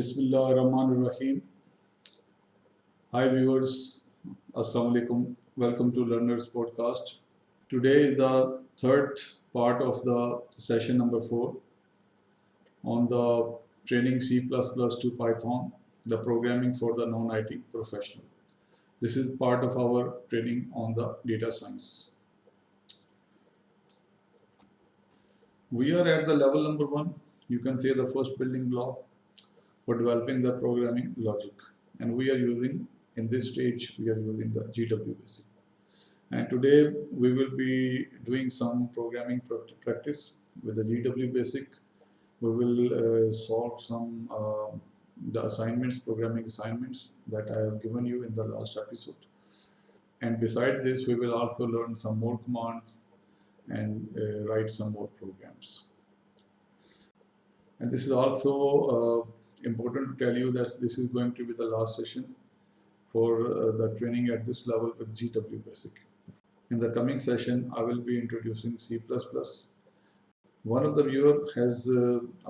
Bismillah Rahman Rahim. Hi viewers, Assalamu alaikum. Welcome to Learners Podcast. Today is the third part of the session number 4 on the training C++ to Python, the programming for the non-IT professional. This is part of our training on the data science. We are at the level number 1. You can say the first building block for developing the programming logic, and we are using, in this stage, we are using the GW basic. And today we will be doing some programming practice with the GW basic. We will solve some the assignments, programming assignments that I have given you in the last episode. And beside this, we will also learn some more commands and write some more programs. And this is also important to tell you that this is going to be the last session for the training at this level with GW basic. In the coming session, I will be introducing C++. One of the viewers has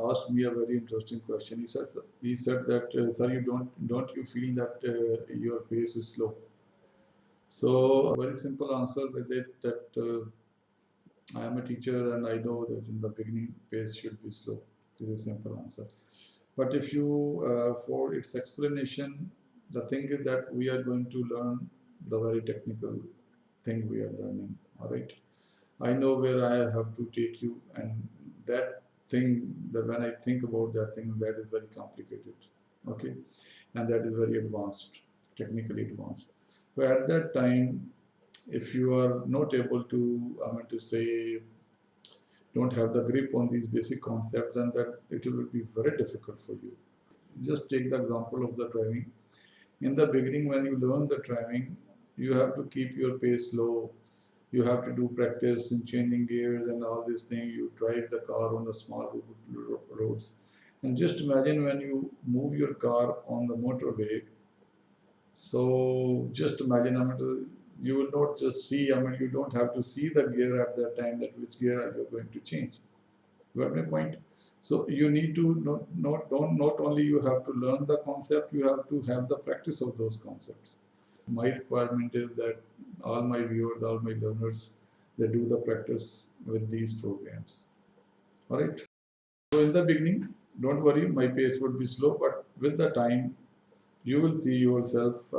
asked me a very interesting question. He said that, sir, don't you feel that your pace is slow? So a very simple answer with it that I am a teacher and I know that in the beginning pace should be slow. This is a simple answer. But if you, for its explanation, the thing is that we are going to learn the very technical thing we are learning. All right. I know where I have to take you, and that thing, that when I think about that thing, that is very complicated. Okay. And that is very advanced, technically advanced. So at that time, if you are not able to, I mean to say, don't have the grip on these basic concepts, and that it will be very difficult for you. Just take the example of the driving. In the beginning, when you learn the driving, you have to keep your pace low. You have to do practice in changing gears and all these things. You drive the car on the small roads. And just imagine when you move your car on the motorway. So just imagine, I mean, you will not just see, I mean, you don't have to see the gear at that time, that which gear are you going to change. You got my point? So you need to not only you have to learn the concept, you have to have the practice of those concepts. My requirement is that all my viewers, all my learners, they do the practice with these programs. All right. So in the beginning, don't worry, my pace would be slow, but with the time, you will see yourself.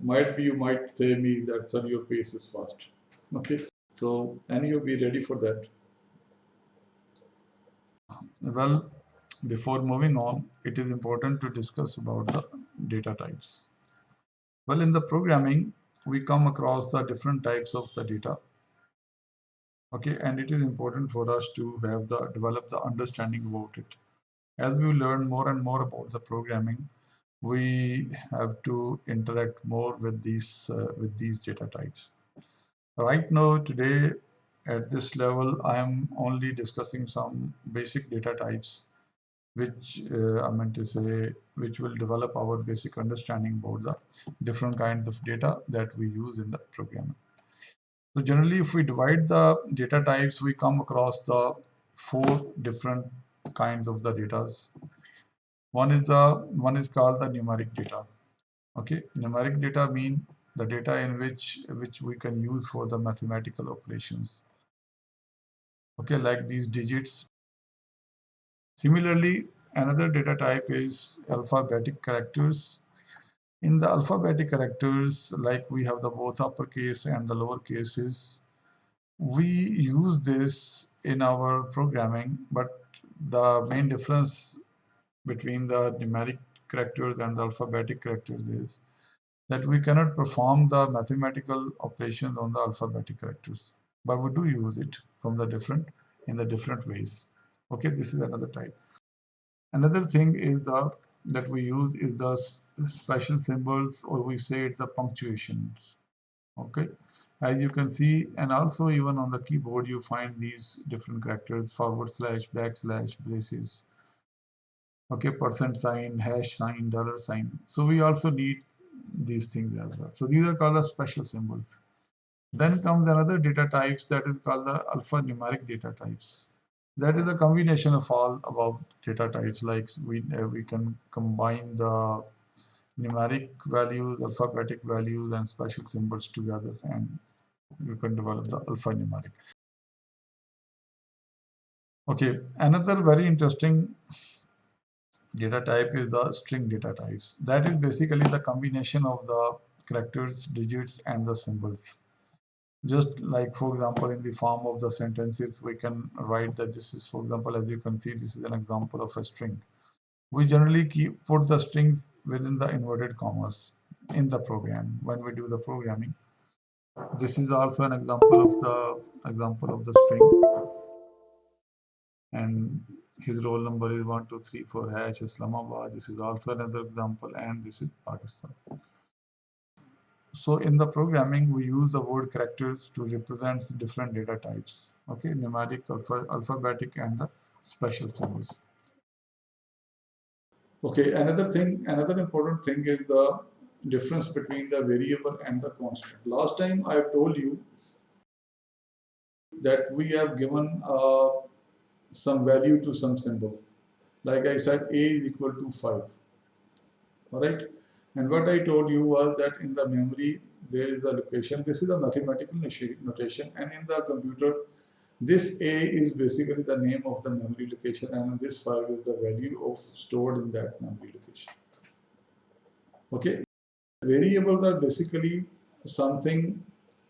You might say me that, sir, your pace is fast. Okay. So, and you'll be ready for that. Well, before moving on, it is important to discuss about the data types. Well, in the programming, we come across the different types of the data. Okay, and it is important for us to have develop the understanding about it. As we learn more and more about the programming, we have to interact more with these data types. Right now, today, at this level, I am only discussing some basic data types, which I meant to say, which will develop our basic understanding about the different kinds of data that we use in the programming. So generally, if we divide the data types, we come across the 4 different kinds of the data. One is called the numeric data. Okay, numeric data mean the data in which we can use for the mathematical operations. Okay, like these digits. Similarly, another data type is alphabetic characters. In the alphabetic characters, like we have the both uppercase and the lower cases, we use this in our programming, but the main difference between the numeric characters and the alphabetic characters is that we cannot perform the mathematical operations on the alphabetic characters, but we do use it in the different ways. Okay, this is another type. Another thing is that we use is the special symbols, or we say it's the punctuations. Okay, as you can see, and also even on the keyboard you find these different characters: forward slash, backslash, braces. Okay, percent sign, hash sign, dollar sign. So we also need these things as well. So these are called the special symbols. Then comes another data types that is called the alphanumeric data types. That is a combination of all above data types. Like we can combine the numeric values, alphabetic values, and special symbols together, and you can develop the alphanumeric. Okay, another very interesting data type is the string data types. That is basically the combination of the characters, digits, and the symbols. Just like, for example, in the form of the sentences, we can write that this is, for example, as you can see, this is an example of a string. We generally put the strings within the inverted commas in the program when we do the programming. This is also an example of the string, and his roll number is 1234 hash Islamabad. This is also another example, and this is Pakistan. So in the programming, we use the word characters to represent different data types. Okay, numeric, alphabetic, and the special symbols. Okay, another important thing is the difference between the variable and the constant. Last time I told you that we have given some value to some symbol. Like I said, a is equal to 5. Alright, and what I told you was that in the memory there is a location. This is a mathematical notation, and in the computer this a is basically the name of the memory location, and this 5 is the value of stored in that memory location. Okay, variables are basically something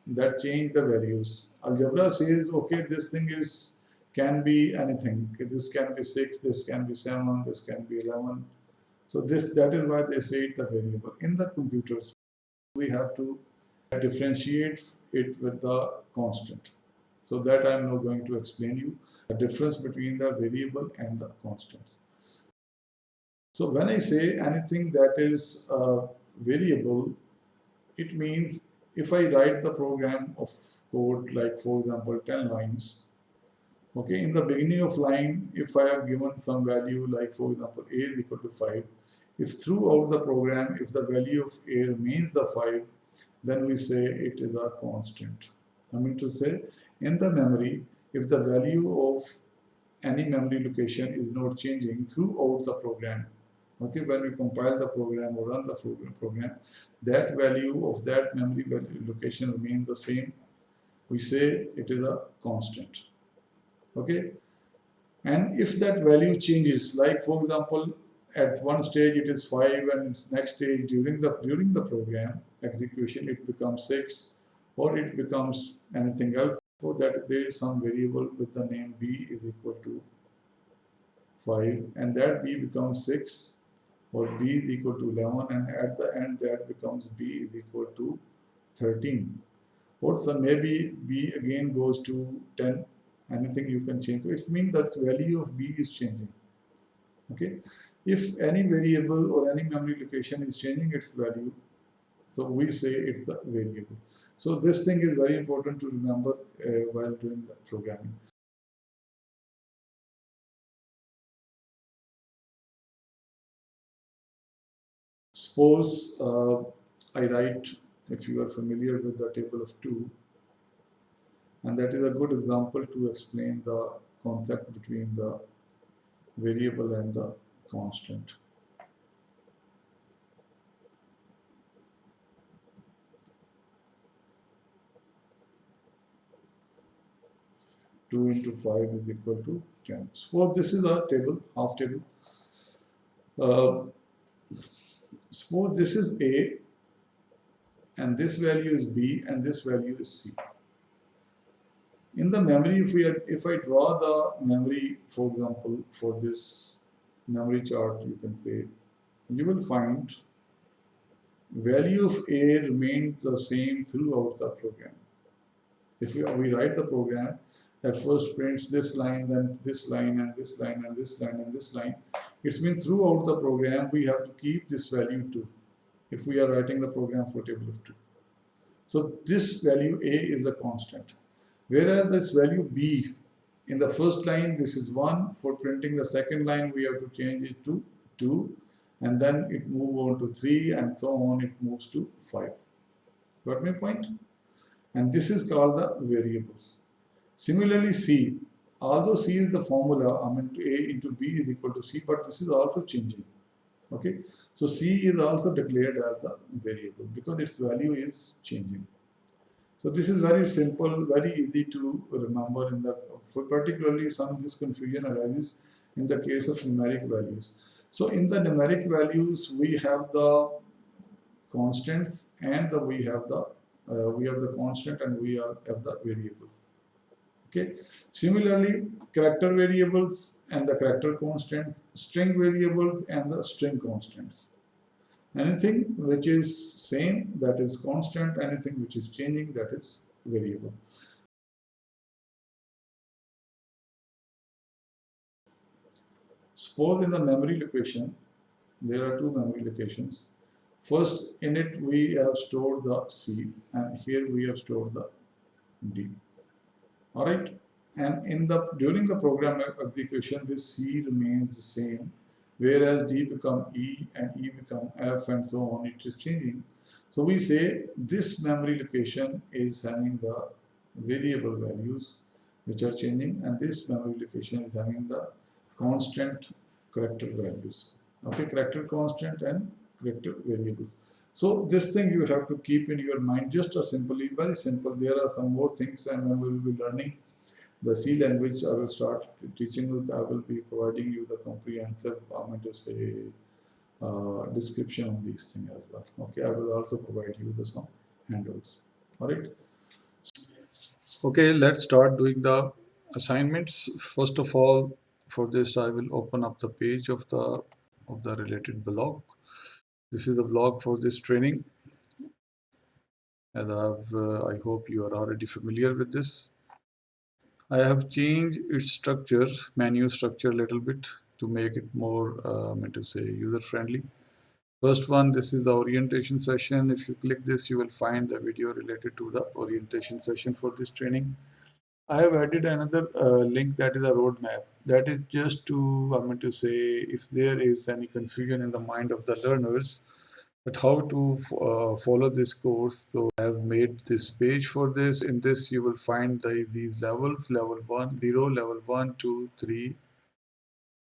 that change the values. Algebra says, okay, this thing is can be anything. This can be 6, this can be 7, this can be 11. So that is why they say it's a variable. In the computers, we have to differentiate it with the constant. So that I'm now going to explain you the difference between the variable and the constants. So when I say anything that is a variable, it means if I write the program of code, like for example 10 lines, okay, in the beginning of line, if I have given some value, like for example a is equal to 5, if throughout the program, if the value of a remains the 5, then we say it is a constant. I mean to say, in the memory, if the value of any memory location is not changing throughout the program, okay, when we compile the program or run the program, that value of that memory location remains the same. We say it is a constant. Okay, and if that value changes, like for example, at one stage it is 5, and next stage during the program execution it becomes 6, or it becomes anything else, so that there is some variable with the name b is equal to 5, and that b becomes 6, or b is equal to 11, and at the end that becomes b is equal to 13, or so maybe b again goes to 10. Anything you can change. So it means that value of b is changing. Okay, if any variable or any memory location is changing its value, so we say it's the variable. So this thing is very important to remember while doing the programming. Suppose I write, if you are familiar with the table of 2, and that is a good example to explain the concept between the variable and the constant. 2 into 5 is equal to 10. Suppose this is a table, half table. Suppose this is A, and this value is B, and this value is C. In the memory, if I draw the memory, for example, for this memory chart, you can say, you will find value of A remains the same throughout the program. If we write the program that first prints this line, then this line, and this line, and this line, and this line, it means throughout the program we have to keep this value 2 if we are writing the program for table of 2. So this value A is a constant. Whereas this value B, in the first line this is 1, for printing the second line we have to change it to 2, and then it moves on to 3, and so on, it moves to 5. Got my point? And this is called the variables. Similarly, C, although C is the formula, I mean A into B is equal to C, but this is also changing. Okay, so C is also declared as the variable because its value is changing. So this is very simple, very easy to remember in the, particularly some this confusion arises in the case of numeric values. So in the numeric values, we have the constants and we have the constant and we have the variables. Okay. Similarly, character variables and the character constants, string variables and the string constants. Anything which is same, that is constant. Anything which is changing, that is variable. Suppose in the memory location, there are two memory locations. First, in it we have stored the C, and here we have stored the D. All right, and in the during the program execution, this C remains the same, whereas D become E and E become F, and so on. It is changing. So we say this memory location is having the variable values which are changing, and this memory location is having the constant character values. Okay, character constant and character variables. So this thing you have to keep in your mind, just a simply, very simple. There are some more things, and when we will be learning the C language, I will start teaching you. I will be providing you the comprehensive, I'm going to say, description on these things as well. Okay, I will also provide you the some handouts. All right. Okay, let's start doing the assignments. First of all, for this, I will open up the page of the related blog. This is the blog for this training. And I hope you are already familiar with this. I have changed its structure, menu structure a little bit to make it more, to say, user friendly. First one, this is the orientation session. If you click this, you will find the video related to the orientation session for this training. I have added another link, that is a roadmap. That is just to, to say, if there is any confusion in the mind of the learners, but how to follow this course. So I have made this page for this. In this, you will find these levels: level 1, 0, level 1, 2, 3.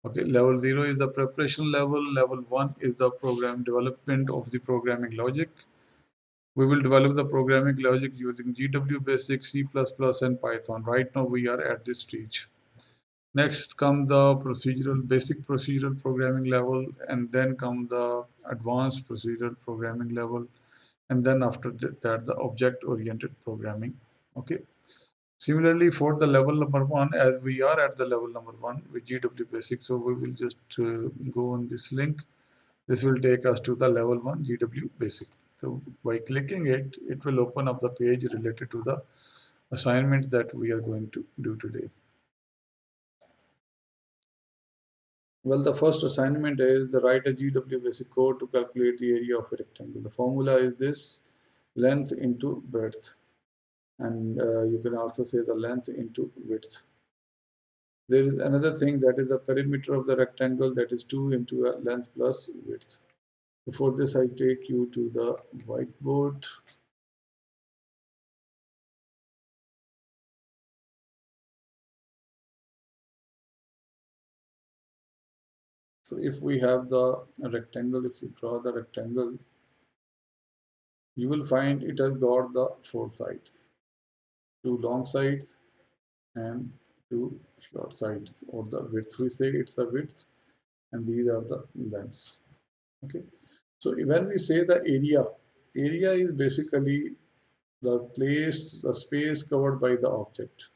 Okay, level 0 is the preparation level. Level 1 is the program development of the programming logic. We will develop the programming logic using GW Basic, C++, and Python. Right now, we are at this stage. Next come the basic procedural programming level, and then come the advanced procedural programming level, and then after that the object-oriented programming. Okay. Similarly, for the level number 1, as we are at the level number 1 with GW Basic, so we will just go on this link. This will take us to the level 1 GW Basic. So by clicking it, it will open up the page related to the assignment that we are going to do today. Well, the first assignment is the write a GW basic code to calculate the area of a rectangle. The formula is this: length into breadth, and you can also say the length into width. There is another thing, that is the perimeter of the rectangle, that is 2 into length plus width. Before this, I take you to the whiteboard. So if we have the rectangle, if you draw the rectangle, you will find it has got the 4 sides, 2 long sides and 2 short sides, or the width, we say it's the width, and these are the lengths. Okay, so when we say the area is basically the space covered by the object.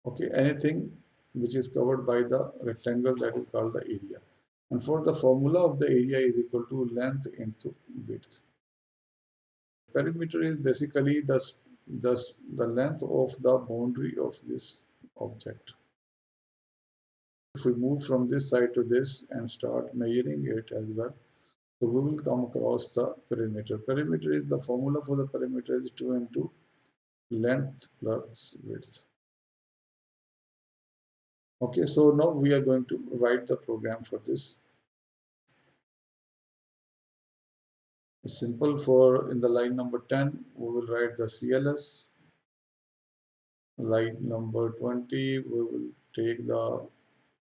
Okay, anything which is covered by the rectangle, that is called the area. And for the formula of the area is equal to length into width. Perimeter is basically the length of the boundary of this object. If we move from this side to this and start measuring it as well, so we will come across the perimeter. Perimeter is the formula for the perimeter is 2 into length plus width. Okay, so now we are going to write the program for this. It's simple. For in the line number 10, we will write the CLS. line number 20, we will take the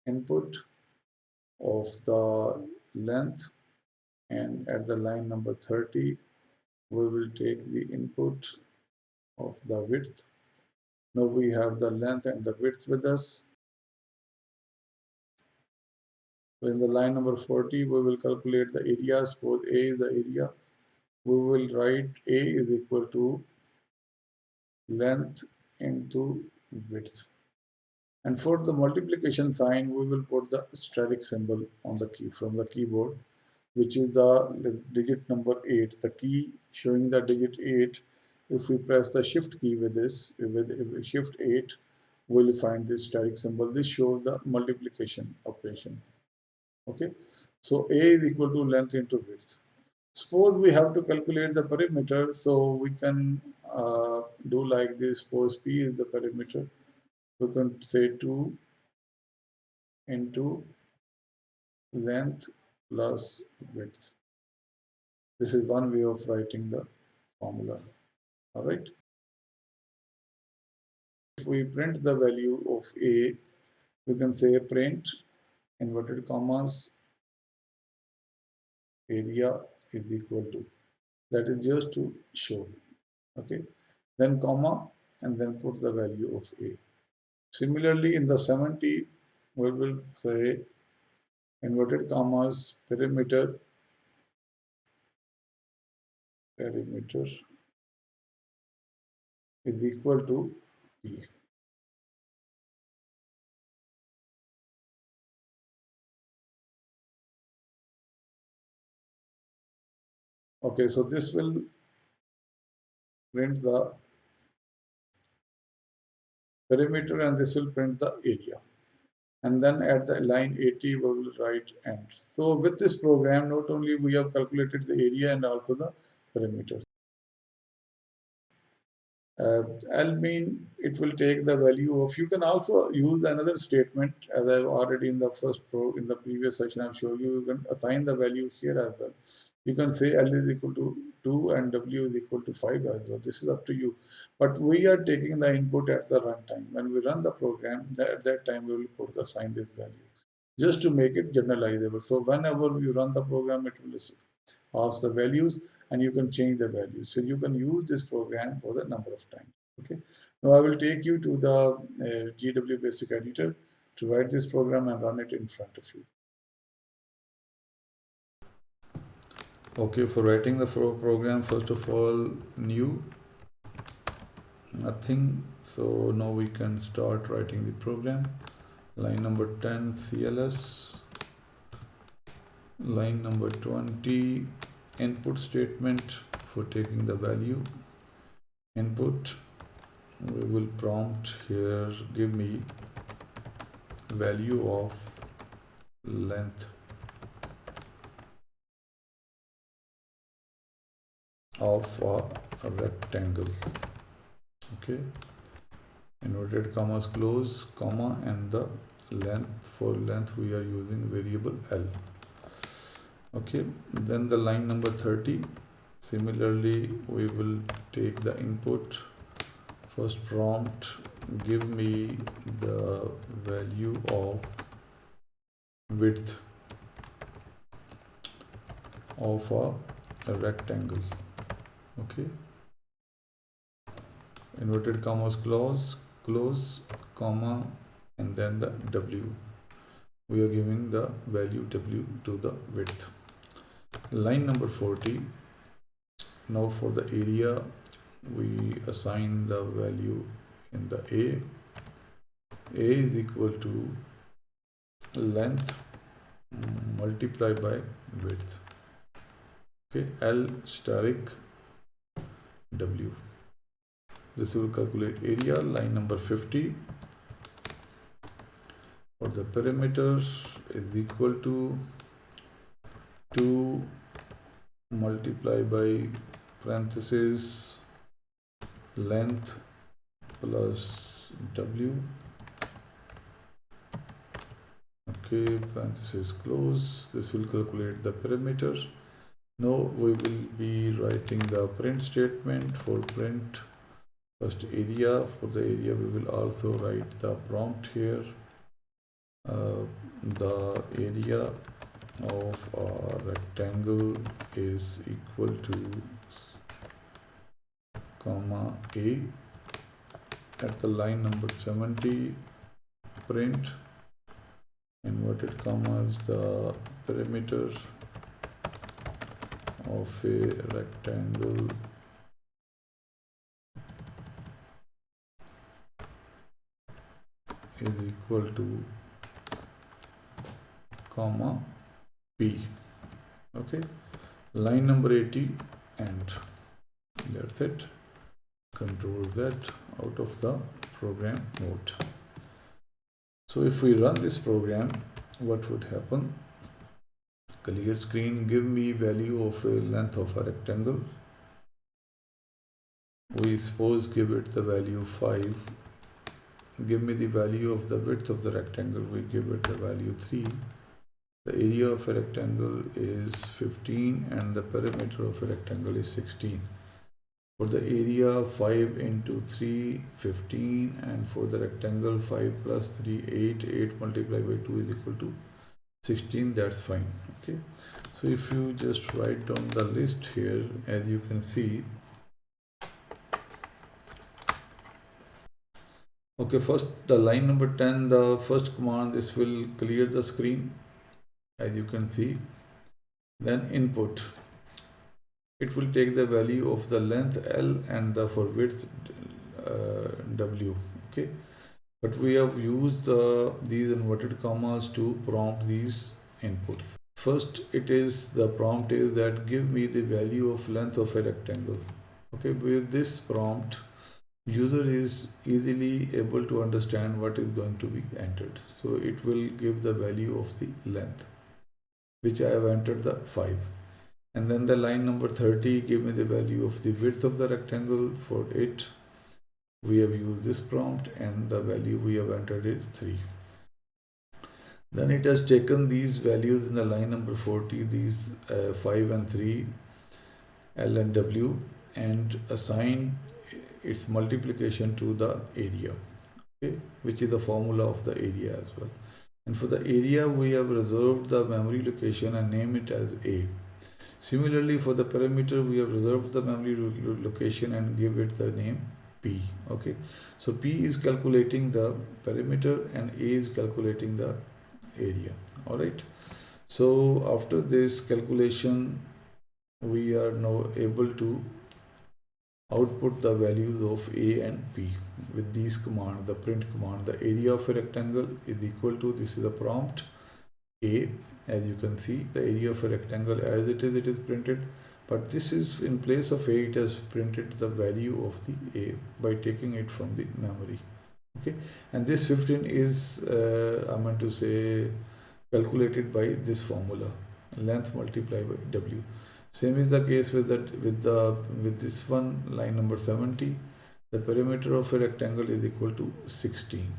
input of the length, and at the line number 30, we will take the input of the width. Now we have the length and the width with us. So in the line number 40, we will calculate the area. Suppose A is the area. We will write A is equal to length into width. And for the multiplication sign, we will put the asterisk symbol on the key from the keyboard, which is the digit number 8. The key showing the digit 8. If we press the shift key with this, with shift 8, we'll find this asterisk symbol. This shows the multiplication operation. Okay, so A is equal to length into width. Suppose we have to calculate the perimeter, so we can do like this. Suppose P is the perimeter. We can say 2 into length plus width. This is one way of writing the formula. All right. If we print the value of A, we can say print inverted commas area is equal to. That is just to show. Okay. Then comma and then put the value of A. Similarly, in the 70, we will say inverted commas perimeter is equal to P. Okay, so this will print the perimeter and this will print the area. And then at the line 80, we will write end. So with this program, not only we have calculated the area and also the perimeter. Mean it will take the value of, you can also use another statement as I've already in the previous session I've shown you, you can assign the value here as well. You can say L is equal to 2 and W is equal to 5 as well. This is up to you. But we are taking the input at the runtime. When we run the program, at that time we will assign this value just to make it generalizable. So whenever you run the program, it will ask the values and you can change the values. So you can use this program for the number of times. Okay. Now I will take you to the GW Basic Editor to write this program and run it in front of you. Okay, for writing the program, first of all, new, nothing. So now we can start writing the program. Line number 10, CLS. Line number 20, input statement for taking the value. Input, we will prompt here, give me value of length of a rectangle. Okay, inverted commas close, comma, and the length, for length we are using variable L. Okay, then the line number 30, similarly we will take the input, first prompt, give me the value of width of a rectangle. Okay, inverted commas close, comma, and then the W. We are giving the value W to the width. Line number 40. Now for the area, we assign the value in the A. A is equal to length multiplied by width. Okay, L steric W. This will calculate area. Line number 50. For the perimeters is equal to 2 multiplied by parenthesis length plus W. Okay, parenthesis close. This will calculate the perimeter. Now we will be writing the print statement. For print, First area, for the area we will also write the prompt here. The area of a rectangle is equal to comma A. At the line number 70, print inverted commas the perimeter of a rectangle is equal to comma P. Okay, line number 80, and that's it. Control Z out of the program mode. So if we run this program, what would happen? Clear screen, give me value of a length of a rectangle. We suppose give it the value 5. Give me the value of the width of the rectangle. We give it the value 3. The area of a rectangle is 15 and the perimeter of a rectangle is 16. For the area, 5 into 3, 15, and for the rectangle, 5 plus 3, 8. 8 multiplied by 2 is equal to 16. That's fine. Okay. So if you just write down the list here, as you can see. Okay, first the line number 10, the first command, this will clear the screen, as you can see. Then input. It will take the value of the length L and the for width W. Okay, but we have used these inverted commas to prompt these inputs. First, it is the prompt is that give me the value of length of a rectangle. Okay, with this prompt, user is easily able to understand what is going to be entered. So it will give the value of the length, which I have entered the 5. And then the line number 30, give me the value of the width of the rectangle. For it, we have used this prompt and the value we have entered is 3. Then it has taken these values in the line number 40, these 5 and 3, L and W, and assigned its multiplication to the area, okay, which is the formula of the area as well. And for the area, we have reserved the memory location and name it as A. Similarly, for the perimeter, we have reserved the memory location and give it the name P. Okay, so P is calculating the perimeter and A is calculating the area. All right, so after this calculation, we are now able to output the values of A and P with these commands. The print command, the area of a rectangle is equal to, this is a prompt, A. As you can see, the area of a rectangle as it is printed, but this is in place of A, it has printed the value of the A by taking it from the memory. Okay, and this 15 is I meant to say calculated by this formula, length multiplied by W. Same is the case with this one, line number 70. The perimeter of a rectangle is equal to 16.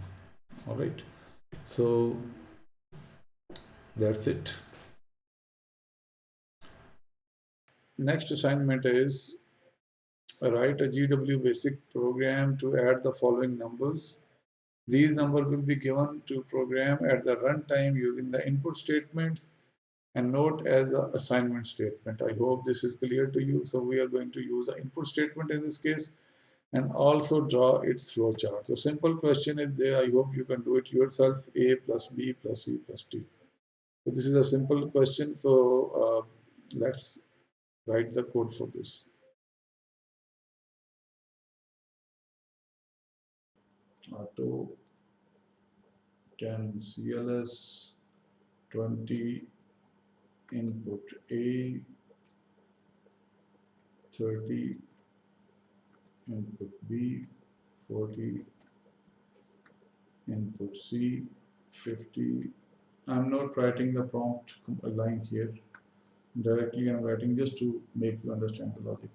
All right, so that's it. Next assignment is write a GW basic program to add the following numbers. These numbers will be given to program at the runtime using the input statements and note as the assignment statement. I hope this is clear to you. So we are going to use the input statement in this case and also draw its flow chart. So simple question is there. I hope you can do it yourself. A plus B plus C plus D. So this is a simple question. So let's write the code for this. Auto 10 CLS 20 input A 30 input B 40 input C 50. I'm not writing the prompt line here directly. I'm writing just to make you understand the logic.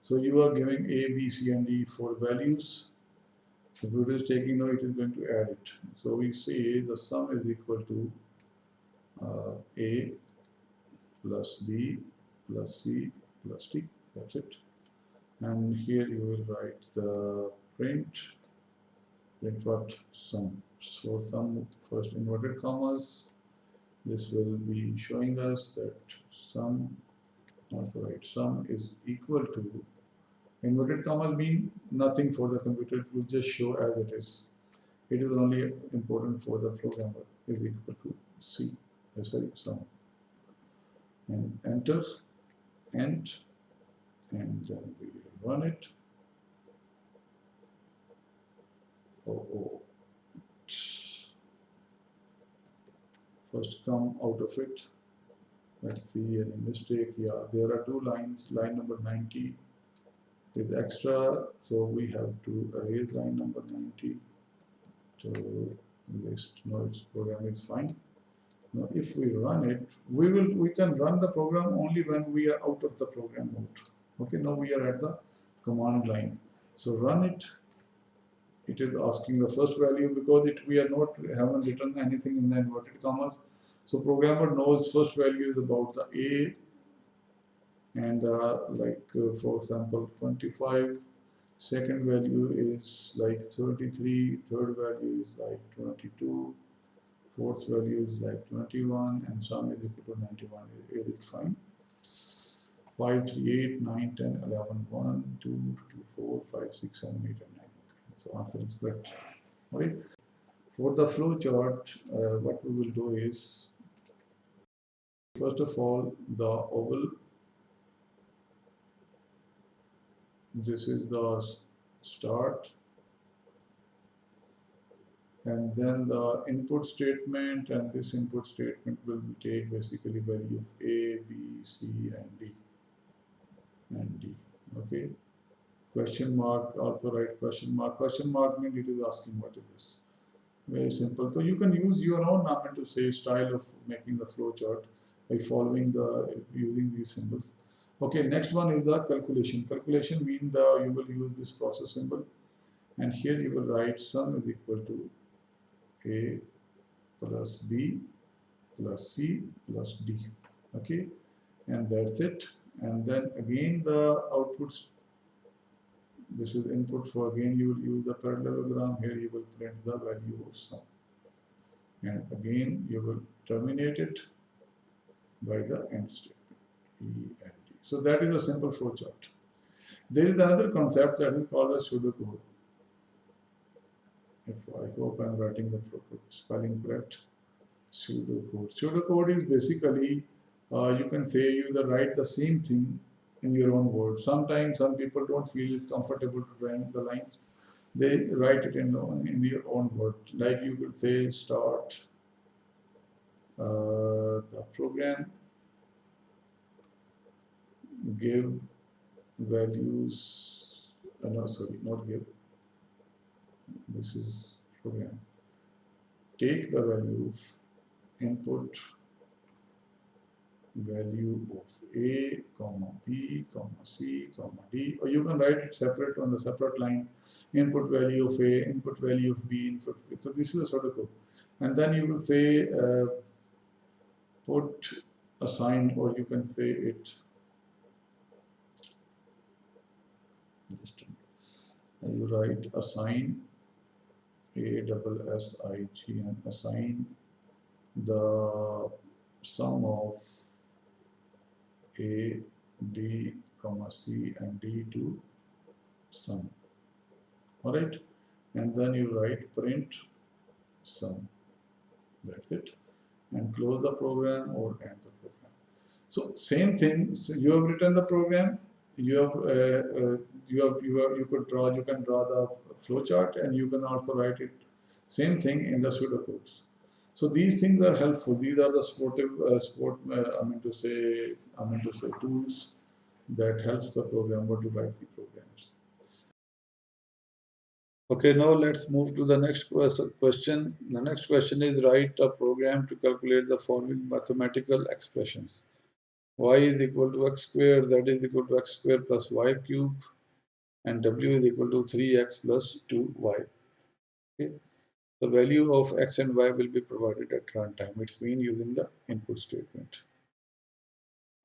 So you are giving A, B, C, and D 4 values. If it is taking note, it is going to add it. So we say the sum is equal to A plus B plus C plus D. That's it. and here you will write the print what? Sum. So sum, first inverted commas, this will be showing us that sum, also right, sum is equal to, inverted commas mean nothing for the computer, it will just show as it is. It is only important for the programmer, is equal to C, sorry, sum. And enter, and then we run it. Oh, first come out of it. Let's see any mistake. Yeah, there are two lines. Line number 90 is extra, so we have to erase line number 90 to list. No, its program is fine. Now, if we run it, we can run the program only when we are out of the program mode. Okay, now we are at the command line. So run it. It is asking the first value because we are not haven't written anything in the inverted commas. So programmer knows first value is about the A, and for example 25, second value is like 33, third value is like 22, fourth value is like 21, and sum is equal to 91. Is it fine? 5, 3, 8, 9, 10, 11, 1, 2, 2, 4, 5, 6, 7, 8, and 9. So answer is correct. Right? For the flow chart, what we will do is, first of all, the oval, this is the start, and then the input statement, and this input statement will take basically value of A, B, C, and D. Okay. Question mark, also write question mark. Question mark means it is asking what is this. Very simple. So you can use your own to say style of making the flow chart by following using these symbols. Okay, next one is the calculation. Calculation means you will use this process symbol, and here you will write sum is equal to A plus B plus C plus D. Okay, and that's it. And then again the outputs. This is input for, again you will use the parallelogram. Here you will print the value of sum, and again you will terminate it by the end statement E and D. So that is a simple flow chart. There is another concept that is called the pseudocode. If I hope I am writing the spelling correct. Pseudocode. Pseudocode is basically you can say you write the same thing in your own words. Sometimes some people don't feel it's comfortable to write the lines. They write it in their own word. Like you could say start the program, give values, no sorry, not give, this is program. Take the value of input value of A, comma B, comma C, comma D, or you can write it separate on the separate line, input value of A, input value of B, input. So this is a sort of code. And then you will say put assign, or you can say it, just you write assign, A-S-S-I-G-N, assign the sum of A, B, comma C, and D to sum. Alright, and then you write print sum. That's it, and close the program or end the program. So same thing. So you have written the program. You could draw. You can draw the flow chart, and you can also write it. Same thing in the pseudocodes. So these things are helpful. These are the tools that helps the programmer to write the programs. Okay, now let's move to the next question. The next question is write a program to calculate the following mathematical expressions. Y is equal to x squared, z is equal to x squared plus y cube, and w is equal to 3x plus 2y. Okay. The value of x and y will be provided at runtime. It's been using the input statement.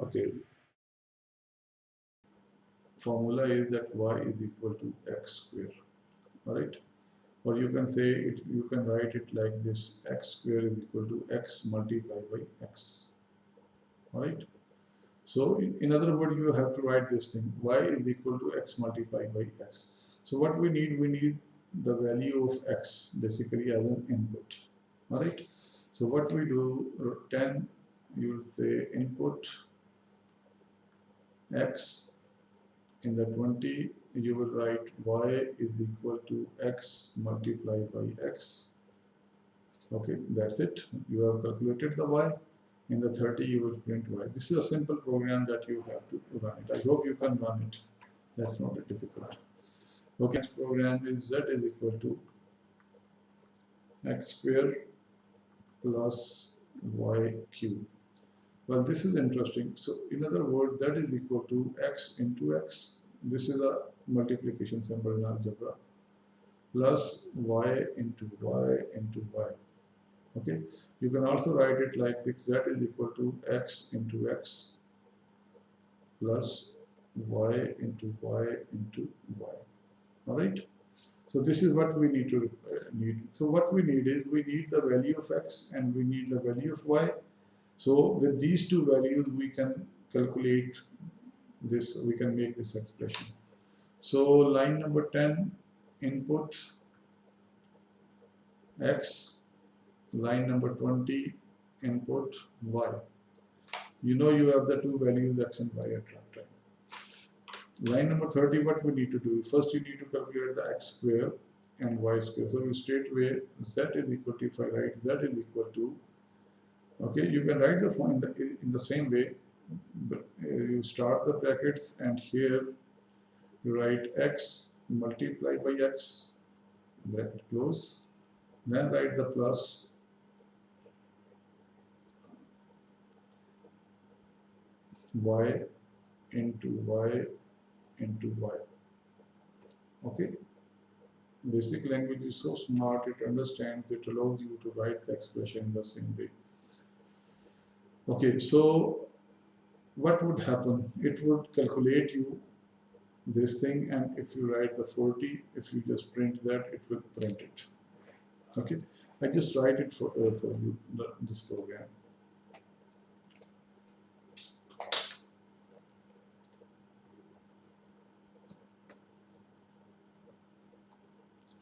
Okay. formula is that y is equal to x square, alright? Or you can say it, you can write it like this: x square is equal to x multiplied by x, alright? So in other words, you have to write this thing: y is equal to x multiplied by x. So what we need the value of x basically as an input, alright? So what we do, 10, you will say input x. In the 20, you will write y is equal to x multiplied by x. Okay, that's it. You have calculated the y. In the 30, you will print y. This is a simple program that you have to run it. I hope you can run it. That's not difficult. Okay, next program is z is equal to x square plus y cube. Well, this is interesting. So in other words, that is equal to x into x. This is a multiplication symbol in algebra. Plus y into y into y. Okay. You can also write it like this: z is equal to x into x plus y into y into y. All right. So this is what we need to need. So what we need is, we need the value of x and we need the value of y. So with these two values, we can calculate this, we can make this expression. So line number 10, input x, line number 20, input y. You know you have the two values x and y at that time. Line number 30, what we need to do? First you need to calculate the x square and y square. So we straight away, z is equal to, if I write z is equal to, okay, you can write the form in the same way, but you start the brackets and here you write x multiplied by x, bracket close, then write the plus y into y into y. Okay, basic language is so smart, it understands, it allows you to write the expression in the same way. Okay, so what would happen? It would calculate you this thing, and if you write the 40, if you just print that, it will print it. Okay, I just write it for you, this program.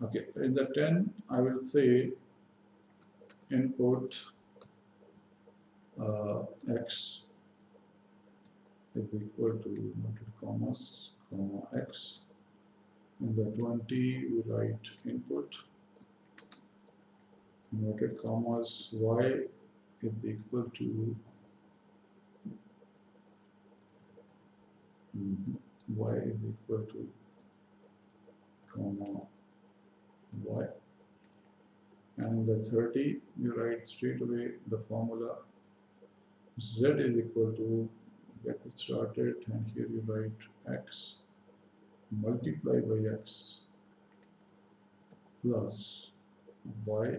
Okay, in the 10, I will say input x is equal to inverted commas, comma x. In the 20, we write input inverted commas y is equal to y is equal to comma y, and in the 30 you write straight away the formula z is equal to, get it started, and here you write x multiplied by x plus y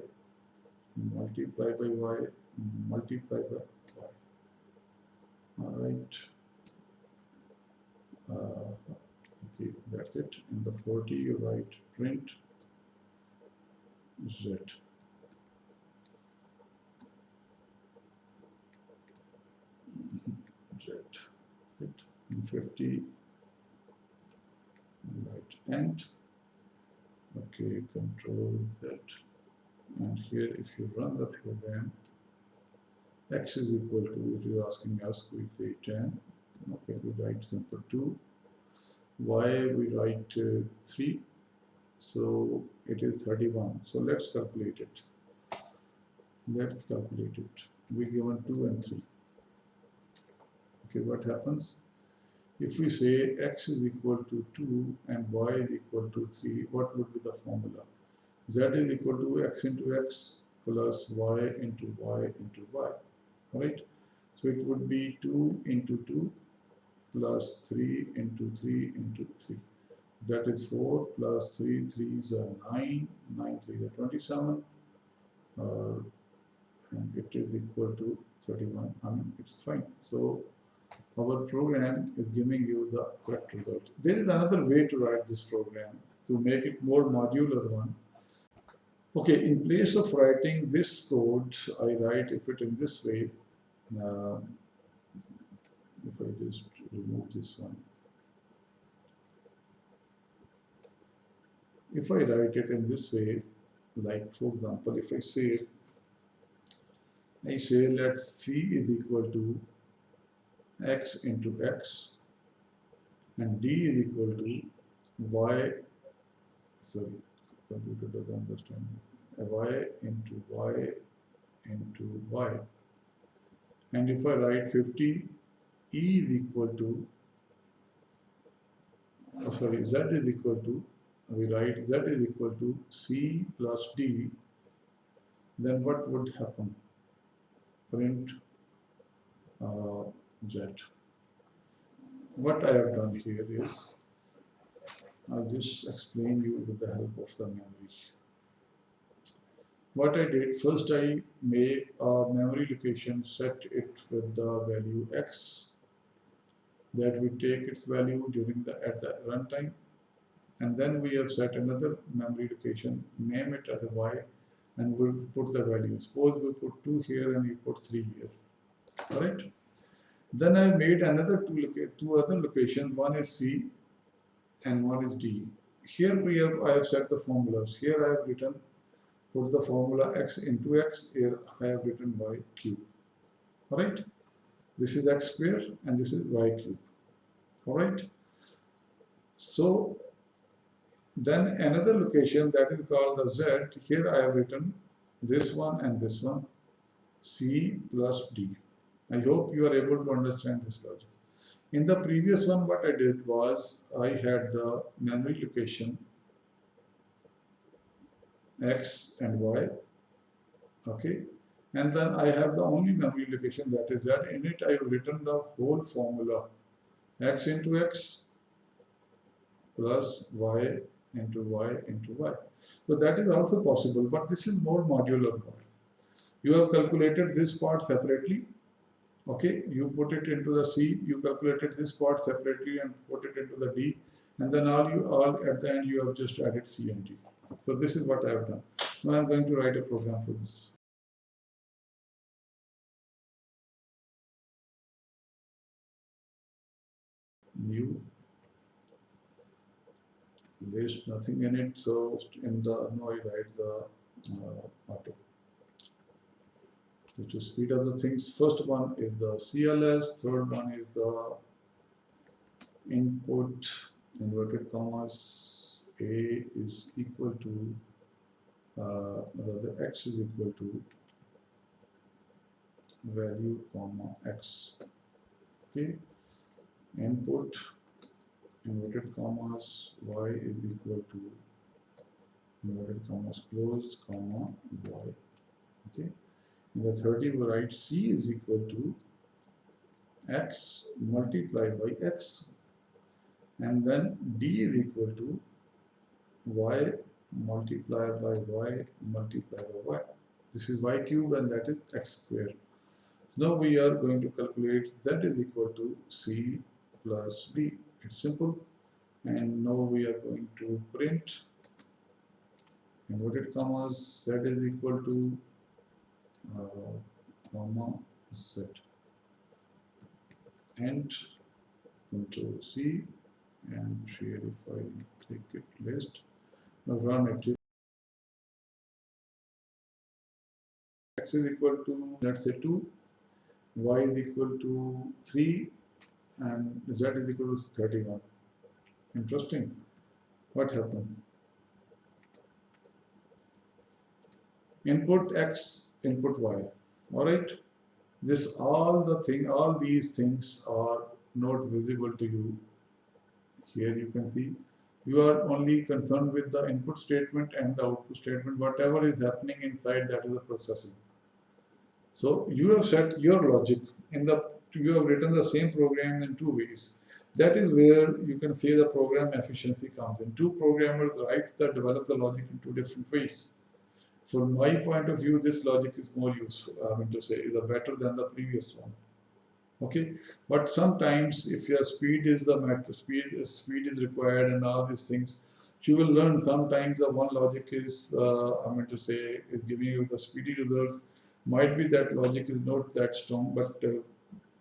multiplied by y multiplied by y. All right. Okay, that's it. In the 40 you write print z. Z. Right. In 50 write end. Okay, control Z. And here if you run the program, x is equal to, if you're asking us, we say 10. Okay, we write simple 2. Y we write 3. So it is 31. So let's calculate it. Let's calculate it. We given 2 and 3. Okay, what happens? If we say x is equal to 2 and y is equal to 3, what would be the formula? Z is equal to x into x plus y into y into y. Alright? So it would be 2 into 2 plus 3 into 3 into 3. That is 4 plus 3, 3 is 9, 9 3 is 27, and it is equal to 31. I mean, it's fine. So our program is giving you the correct result. There is another way to write this program to make it more modular one. Okay, in place of writing this code, I write it in this way. Uh, if I just remove this one, if I write it in this way, like for example, if I say let C is equal to x into x and D is equal to y, sorry, computer doesn't understand, y into y into y. And if I write 50, E is equal to, sorry, Z is equal to, we write Z is equal to C plus D, then what would happen? Print Z. What I have done here is, I'll just explain you with the help of the memory. What I did, first I make a memory location, set it with the value x, that we take its value during at the runtime, and then we have set another memory location, name it as a y, and we'll put the value. Suppose we put 2 here and we put 3 here. Alright? Then I made another two other locations, one is C and one is D. Here I have set the formulas. Here I have written, put the formula x into x, here I have written y cube. Alright? This is x square and this is y cube. Alright? So then another location that is called the z, here I have written this one and this one, C plus D. I hope you are able to understand this logic. In the previous one, what I did was I had the memory location x and y, okay, and then I have the only memory location that is that. In it I have written the whole formula x into x plus y into y into y. So that is also possible, but this is more modular part. You have calculated this part separately. Okay, you put it into the C, you calculated this part separately and put it into the D, and then all at the end you have just added C and D. So this is what I have done. Now I am going to write a program for this. New, there's nothing in it, so in the now I write the auto. So to speed up the things, first one is the CLS, third one is the input inverted commas A is equal to rather x is equal to value comma x. Okay, input inverted commas y is equal to inverted commas close comma y. Okay, in the 30 we write C is equal to x multiplied by x, and then D is equal to y multiplied by y multiplied by y. This is y cube and that is x square. So now we are going to calculate z is equal to C plus D. It's simple. And now we are going to print inverted commas z is equal to comma z, and control C, and here if I take it list, now run it. X is equal to, let's say 2, y is equal to 3, and z is equal to 31. Interesting. What happened? Input x, input y. Alright? All these things are not visible to you. Here you can see you are only concerned with the input statement and the output statement. Whatever is happening inside, that is the processing. So you have set your logic you have written the same program in two ways. That is where you can say the program efficiency comes in. Two programmers develop the logic in two different ways. From my point of view, this logic is more useful, is better than the previous one. Okay, but sometimes if your speed is the matter, speed is required and all these things, you will learn. Sometimes the one logic is I mean to say is giving you the speedy results. Might be that logic is not that strong, but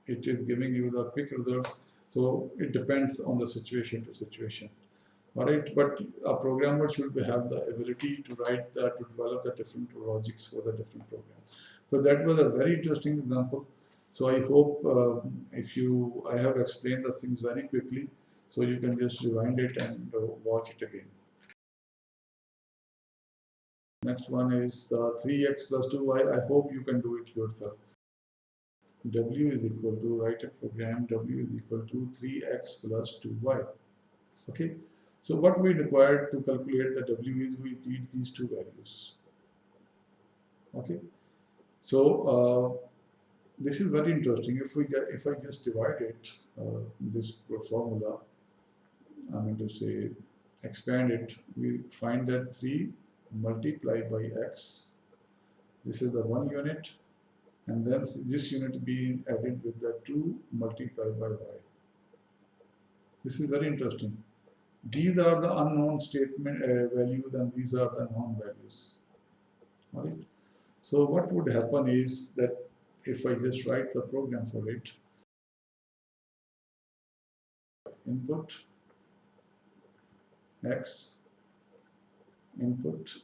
it is giving you the quick results. So it depends on the situation to situation. All right, but a programmer should have the ability to write that, to develop the different logics for the different programs. So that was a very interesting example. So I hope I have explained the things very quickly, so you can just rewind it and watch it again. Next one is the 3x plus 2y. I hope you can do it yourself. W is equal to, write a program, W is equal to 3x plus 2y. Okay, so what we require to calculate the W is we need these two values. Okay, so this is very interesting. If I just divide it, this formula, I mean to say, expand it, we find that 3 multiplied by x, this is the 1 unit, and then this unit being added with the 2 multiplied by y. This is very interesting. These are the unknown statement values, and these are the known values. All right. So what would happen is that if I just write the program for it, input x, input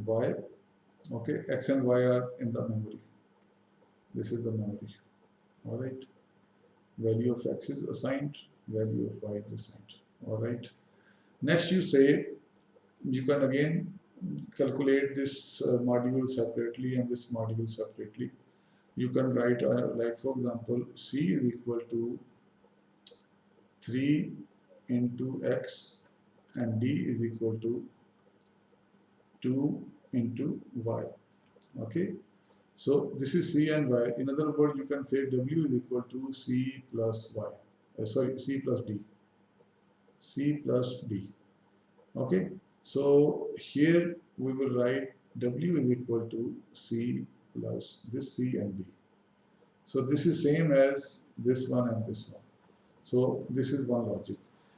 y, okay, x and y are in the memory. This is the memory. All right. Value of x is assigned, value of y is assigned. All right. Next, you say you can again calculate this module separately and this module separately. You can write like for example, c is equal to 3 into x and d is equal to 2 into y. Okay, so this is c and y. In other words, you can say w is equal to c plus y. Sorry, c plus d. C plus d. Okay, so here we will write w is equal to c plus this c and d. So this is same as this one and this one. So this is one logic.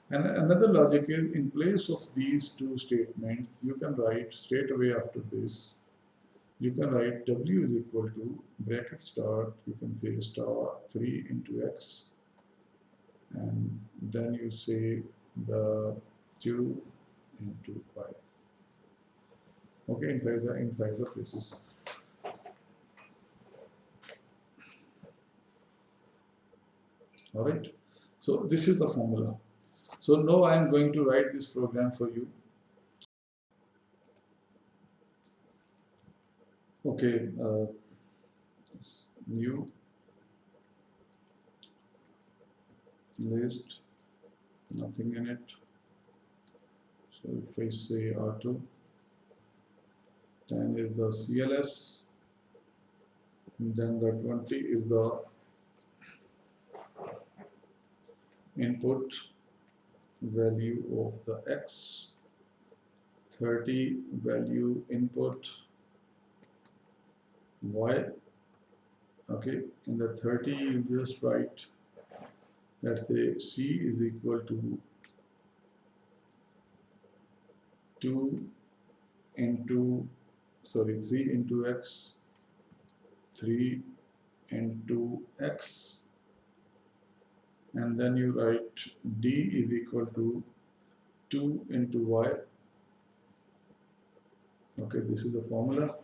And another logic is in place of these two statements, you can write straight away after this, you can write w is equal to bracket start, you can say star 3 into x, and then you say the 2 into y. Okay, inside the places. All right. So this is the formula. So now I am going to write this program for you. Okay, new list, nothing in it. So if I say R2, 10 is the CLS, then the 20 is the input value of the X, 30 value input Y. Okay, in the 30 you just write, let's say C is equal to 2 into, sorry, 3 into X, 3 into X, and then you write D is equal to 2 into Y. Okay, this is the formula.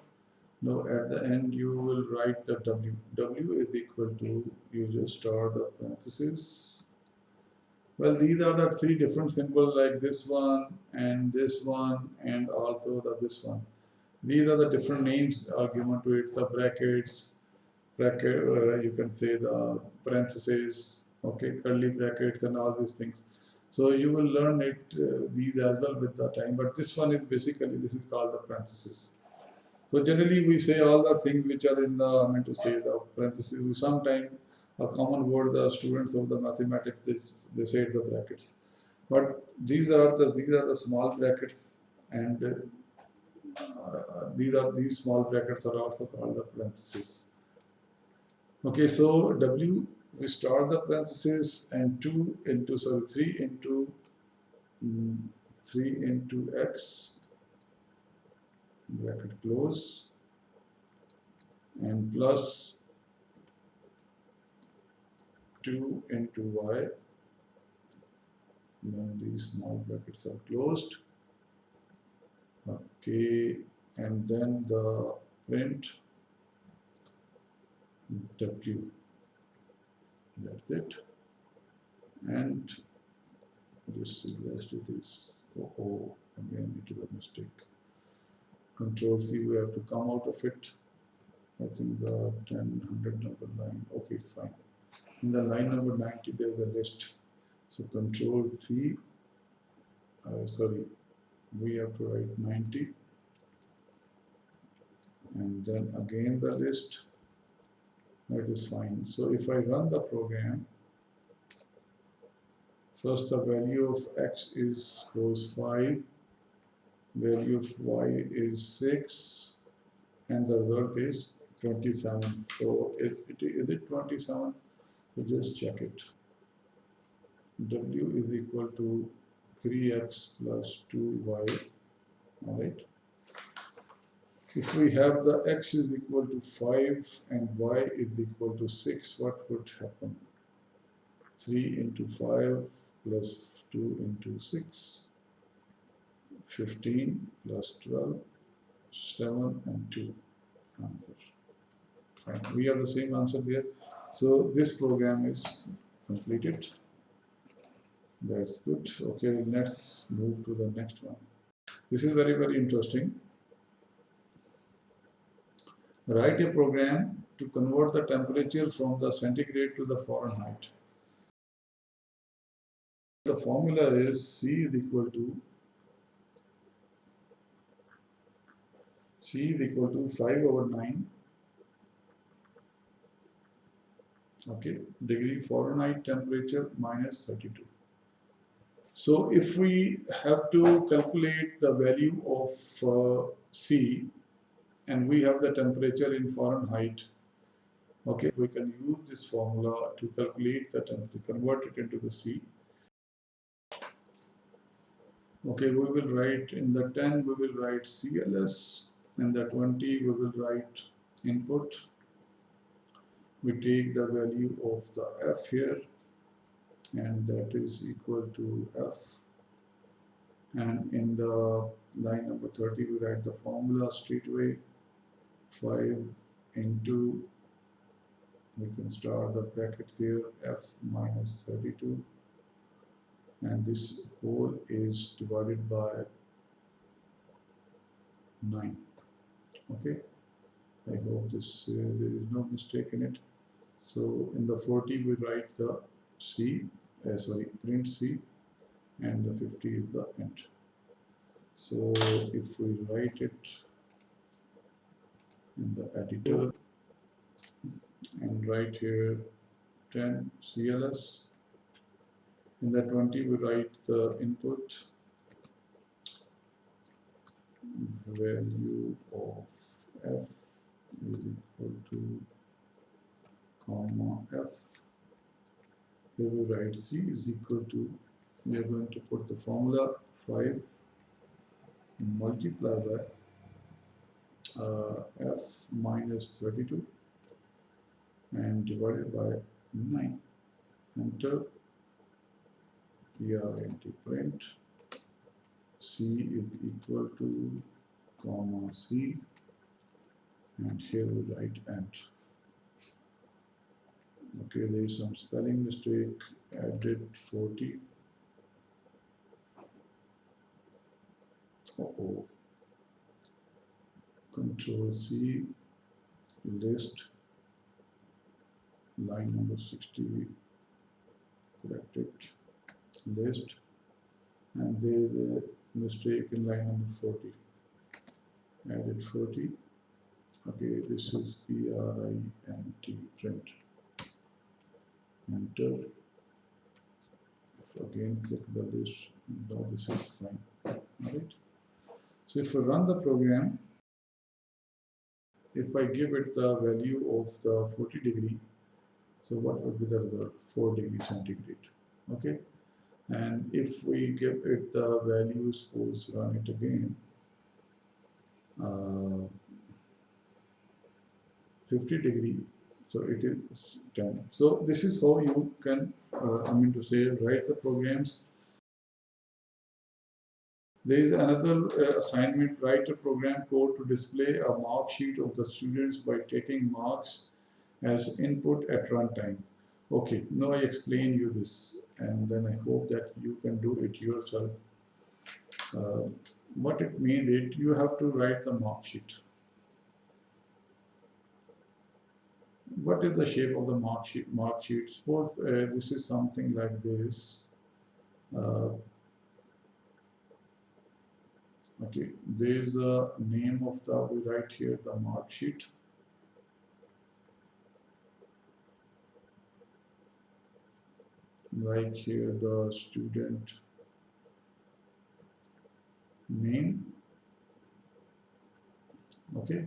Now at the end you will write the W. W is equal to, you just start the parentheses. Well, these are the three different symbols like this one and also this one. These are the different names are given to it, the brackets, you can say the parentheses, okay, curly brackets and all these things. So you will learn these as well with the time, but this one is basically, this is called the parentheses. So generally we say all the things which are in the, I mean to say the parentheses. Sometimes a common word the students of the mathematics they say the brackets, but these are the small brackets, and these small brackets are also called the parentheses. Okay, so W, we start the parenthesis and 3 into 3 into x, bracket close, and plus 2 into y, then these small brackets are closed. Okay, and then the print W, that's it. And this is last, it is, oh, again it is a mistake. Control C, we have to come out of it. I think the 100 number line, okay, it's fine. In the line number 90, there's a list. So Control C, sorry, we have to write 90. And then again the list, that is fine. So if I run the program, first the value of x is goes 5, value of y is 6, and the result is 27. So is it 27? So just check it. W is equal to 3x plus 2y, alright. If we have the x is equal to 5 and y is equal to 6, what would happen? 3 into 5 plus 2 into 6, 15 plus 12, 7 and 2, answer. Fine. We have the same answer there. So this program is completed. That's good. Okay, let's move to the next one. This is very, very interesting. Write a program to convert the temperature from the centigrade to the Fahrenheit. The formula is C is equal to 5/9, okay, degree Fahrenheit temperature minus 32. So if we have to calculate the value of C and we have the temperature in Fahrenheit, okay, we can use this formula to calculate the temperature, convert it into the C. Okay, we will write in the 10, we will write CLS, and the 20, we will write input. We take the value of the F here, and that is equal to F. And in the line number 30, we write the formula straight away. 5 into, we can start the brackets here, F minus 32. And this whole is divided by 9. Okay, I hope this there is no mistake in it. So in the 40 we write the C, print C, and the 50 is the int. So if we write it in the editor and write here 10 CLS, in the 20 we write the input value of F is equal to comma F. Here we write C is equal to, we are going to put the formula 5 multiplied by F minus 32 and divided by 9. Enter. Print C is equal to comma C, and here we write int. Okay, there is some spelling mistake. Added 40. Control C, list, line number 60, correct it, list, and there is a mistake in line number 40. Added 40. Okay, this is print, print. Enter. Again check the list. No, this is fine. Alright. So if we run the program, if I give it the value of the 40 degree, So what would be the result? 4 degrees centigrade. Okay. And if we give it the value, suppose run it again, uh, 50 degree, so it is 10. So this is how you can, write the programs. There is another assignment, write a program code to display a mark sheet of the students by taking marks as input at runtime. Okay, now I explain you this, and then I hope that you can do it yourself. Uh, what it means is you have to write the mark sheet. What is the shape of the mark sheet? Suppose this is something like this. Uh, okay, there is a name of the, we write here the mark sheet. Like here the student name. Okay,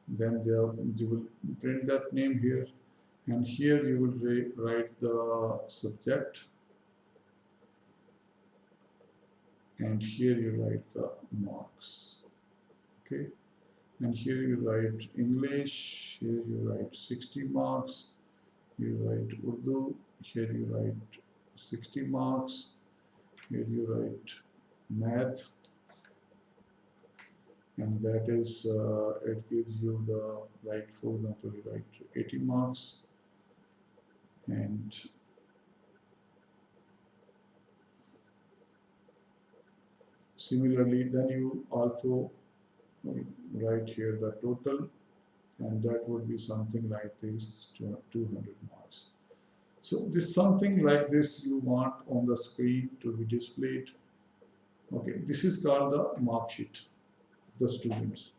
then you will print that name here, and here you will write the subject, and here you write the marks. Okay, and here you write English, here you write 60 marks, you write Urdu, here you write 60 marks, here you write math, and that is, it gives you the, right, for example, you write 80 marks, and similarly, then you also write here the total, and that would be something like this, 200 marks. So this something like this you want on the screen to be displayed. Okay, this is called the mark sheet of the students.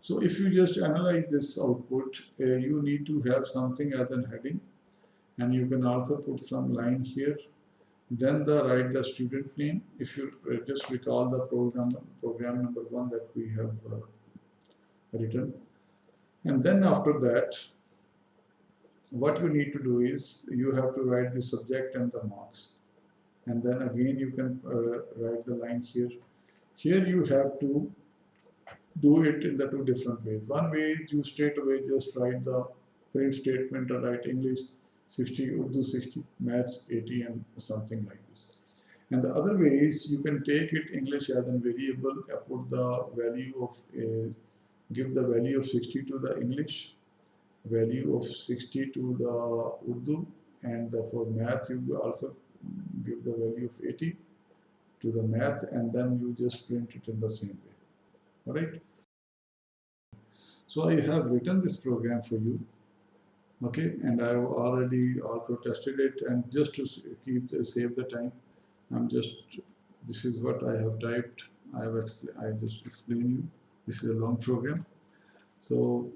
So if you just analyze this output, you need to have something as an heading, and you can also put some line here. Then write the student name. If you just recall the program number 1 that we have written, and then after that, what you need to do is you have to write the subject and the marks, and then again you can write the line here. Here you have to do it in the 2 different ways. One way is you straight away just write the print statement or write English 60, Urdu 60, Maths 80, and something like this. And the other way is you can take it English as a variable, put the value of, give the value of 60 to the English, value of 60 to the Urdu, and for math you also give the value of 80 to the math, and then you just print it in the same way. All right. So I have written this program for you. Okay, and I have already also tested it, and just to save the time, I'm just, this is what I have typed. I just explain you. This is a long program. So,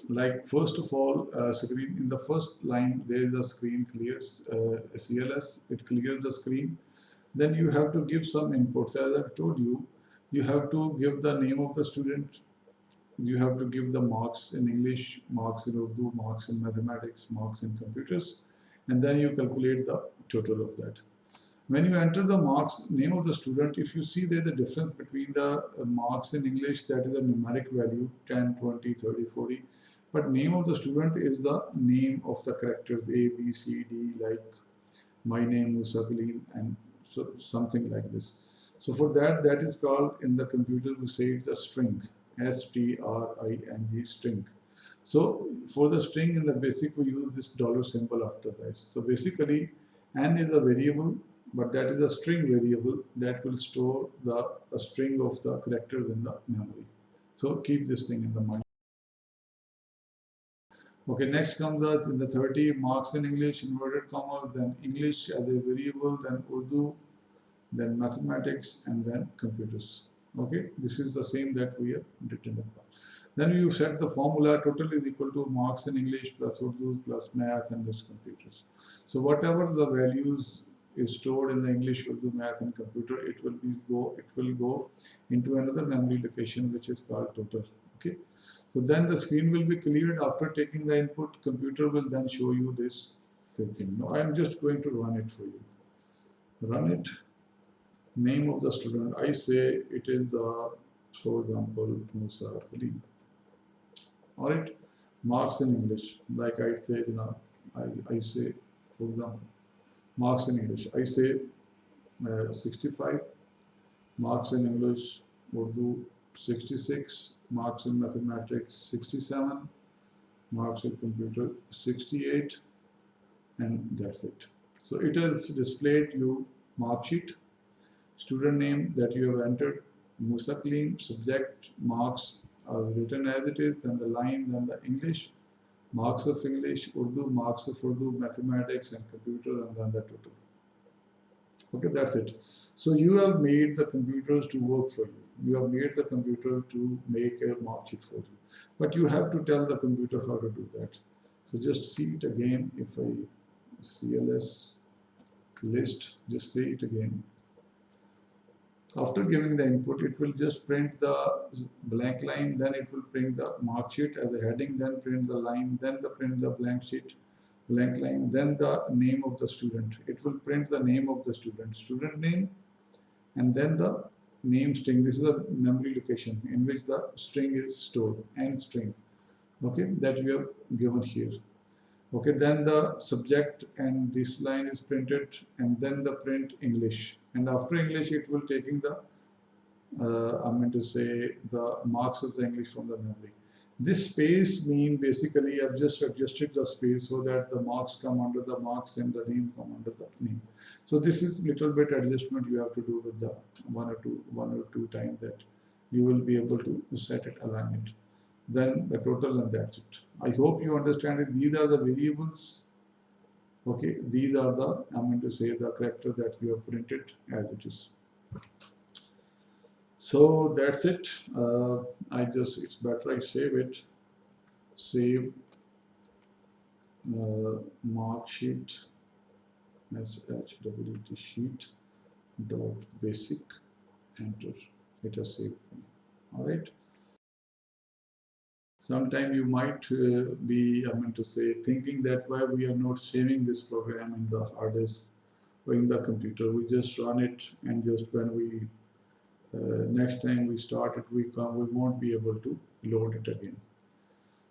like first of all, screen in the first line there is a screen clears, CLS. It clears the screen. Then you have to give some inputs. As I've told you, you have to give the name of the student. You have to give the marks in English, marks in Urdu, marks in mathematics, marks in computers, and then you calculate the total of that. When you enter the marks, name of the student, if you see there the difference between the marks in English, that is a numeric value, 10, 20, 30, 40. But name of the student is the name of the characters A, B, C, D, like my name, Musa Kaleem, and so something like this. So for that, that is called, in the computer, we say it's a string, S-T-R-I-N-G, string. So for the string in the basic, we use this dollar symbol after this. So basically, n is a variable, but that is a string variable that will store a string of the characters in the memory. So keep this thing in the mind. Okay, next comes in the 30 marks in English, inverted commas, then English as a variable, then Urdu, then mathematics, and then computers. Okay, this is the same that we have written in the past. Then you set the formula, total is equal to marks in English plus Urdu plus math and this computers. So whatever the values is stored in the English, Urdu, math, and computer, it will go into another memory location which is called total. Okay, So then the screen will be cleared. After taking the input, computer will then show you this thing. Now I am just going to run it for you. Run it. Name of the student. I say it is for example, Musa Ali. Alright. Marks in English. Like I say, I say, for example, marks in English. I say 65. Marks in English, Urdu 66. Marks in mathematics 67. Marks in computer 68. And that's it. So it has displayed you mark sheet, student name that you have entered, Musa Kaleem, subject, marks are written as it is, then the line, then the English, marks of English, Urdu, marks of Urdu, mathematics and computer, and then the total. Okay, that's it. So you have made the computers to work for you. You have made the computer to make a mark sheet for you. But you have to tell the computer how to do that. So just see it again. If I CLS list, just say it again. After giving the input, it will just print the blank line, then it will print the mark sheet as a heading, then print the line, then print the blank sheet, blank line, then the name of the student. It will print the name of the student name, and then the name string. This is a memory location in which the string is stored, and string, okay, that we have given here. Okay, then the subject and this line is printed, and then the print English, and after English it will taking the I'm going to say the marks of the English from the memory. This space mean basically I've just adjusted the space so that the marks come under the marks and the name come under the name. So this is little bit adjustment you have to do with the one or two times that you will be able to set it, align it. Then the total, and that's it. I hope you understand it. These are the variables. Okay, these are the, I'm going to say the character that you have printed as it is. So that's it. It's better I save it. Save mark sheet as HWT sheet dot basic, enter. It has saved me. All right. Sometime you might be, I mean to say, thinking that why we are not saving this program in the hard disk or in the computer. We just run it, and just when we next time we start it, we won't be able to load it again.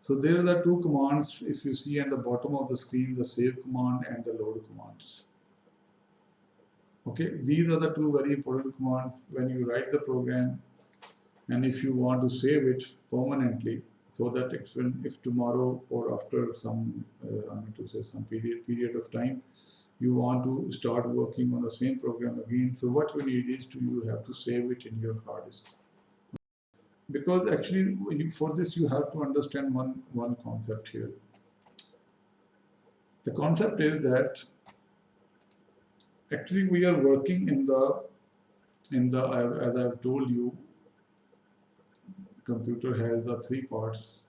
So there are the two commands. If you see at the bottom of the screen, the save command and the load commands. Okay, these are the two very important commands when you write the program, and if you want to save it permanently, so that if tomorrow or after some, I mean to say some period of time, you want to start working on the same program again. So what you need is you have to save it in your hard disk. Because actually, for this you have to understand one concept here. The concept is that actually we are working in the as I've told you, computer has the three parts.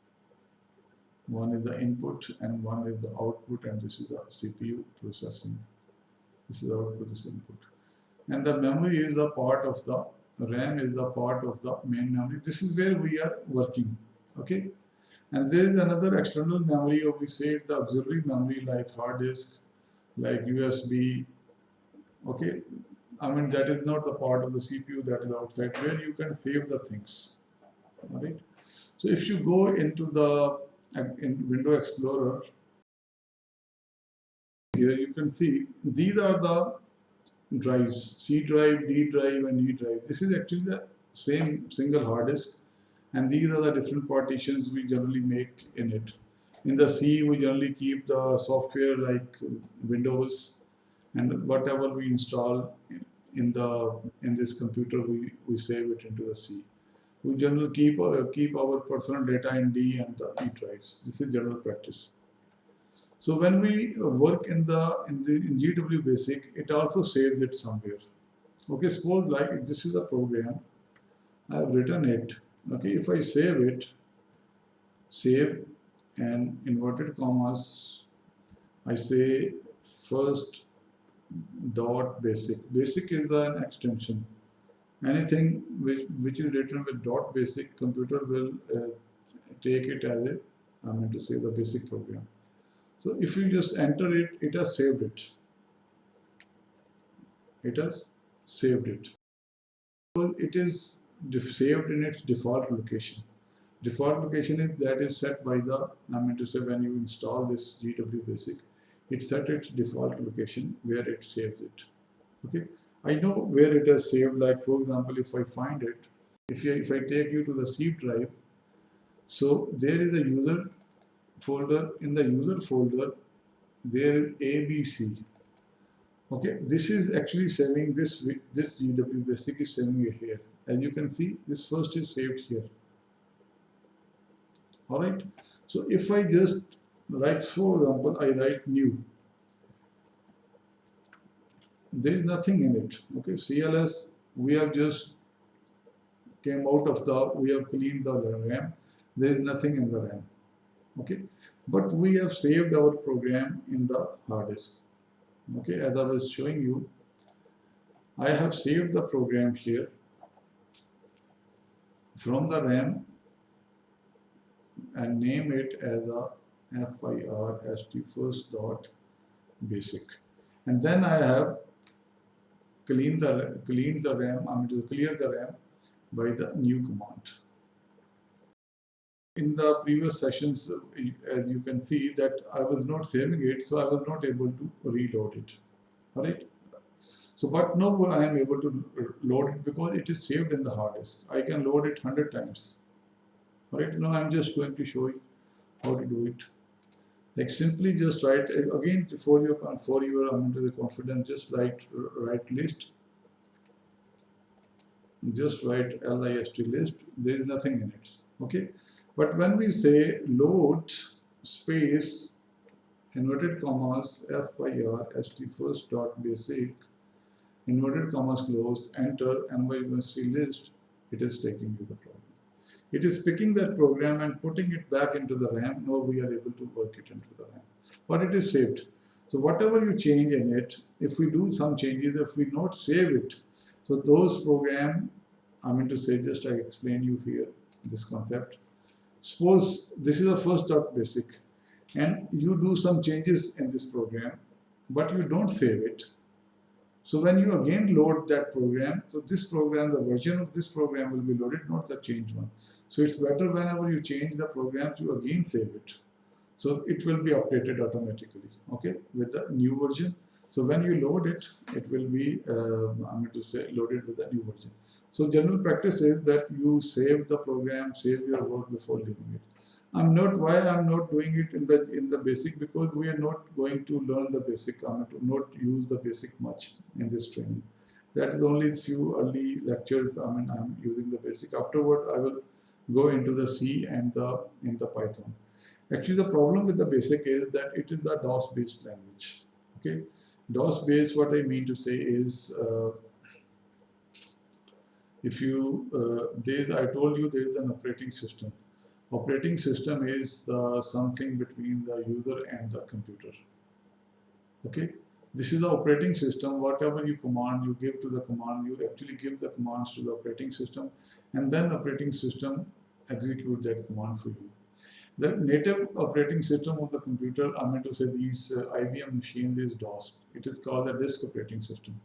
One is the input, and one is the output, and this is the CPU processing. This is output, this is input. And the memory is the part of the RAM, is the part of the main memory. This is where we are working. Okay. And there is another external memory, or we say the auxiliary memory, like hard disk, like USB. Okay. I mean, that is not the part of the CPU, that is outside, where you can save the things. All right. So if you go into the in Window Explorer, here you can see these are the drives: C drive, D drive, and E drive. This is actually the same single hard disk, and these are the different partitions we generally make in it. In the C, we generally keep the software like Windows, and whatever we install in this computer, we save it into the C. We generally keep our personal data in D and the E drives. This is general practice. So when we work in GW Basic, it also saves it somewhere. Okay, suppose like this is a program, I have written it. Okay, if I save it, save, and inverted commas, I say first dot basic. Basic is an extension. Anything which is written with dot basic, computer will take it as a, I mean to say, the basic program. So if you just enter it, it has saved it. It has saved it. So it is saved in its default location. Default location is that is set by the, I mean to say, when you install this GW Basic, it set its default location where it saves it. Okay, I know where it is saved. Like for example, if I find it, if I take you to the C drive, so there is a user folder. In the user folder, there is ABC. Okay, this is actually saving this GW Basic is saving it here. As you can see, this first is saved here. All right. So if I just write, for example, I write new, there is nothing in it. Okay, CLS, we have just came out of the, we have cleaned the RAM. There is nothing in the RAM. Okay, but we have saved our program in the hard disk. Okay, as I was showing you, I have saved the program here from the RAM and name it as a FIRST first dot basic, and then I have cleaned the RAM. I'm going to clear the RAM by the new command. In the previous sessions, as you can see that I was not saving it, so I was not able to reload it. All right. So, but now I am able to load it because it is saved in the hard disk. I can load it 100 times. All right. Now I am just going to show you how to do it. Like simply just write again for your into the confidence. Just write list. Just write list list. There is nothing in it. Okay. But when we say load space inverted commas FIRST first dot basic inverted commas closed, enter NYUSC list, it is taking you the program. It is picking that program and putting it back into the RAM. Now we are able to work it into the RAM. But it is saved. So whatever you change in it, if we do some changes, if we not save it, so those program, I mean to say, just I explain you here this concept. Suppose this is the first dot basic and you do some changes in this program, but you don't save it. So when you again load that program, so this program, the version of this program will be loaded, not the changed one. So it's better whenever you change the program to again save it. So it will be updated automatically, okay, with the new version. So when you load it, it will be, I'm going to say, loaded with the new version. So general practice is that you save the program, save your work before leaving it. I'm not doing it in the basic, because we are not going to learn the basic. I'm not use the basic much in this training. That is only few early lectures. I'm using the basic. Afterward, I will go into the C and in the Python. Actually, the problem with the basic is that it is the DOS based language. Okay, DOS based. What I mean to say is, if you I told you there is an operating system. Operating system is something between the user and the computer. Okay, this is the operating system. Whatever you command, you give to the command. You actually give the commands to the operating system, and then operating system execute that command for you. The native operating system of the computer, I mean to say, these IBM machines is DOS. It is called the disk operating system.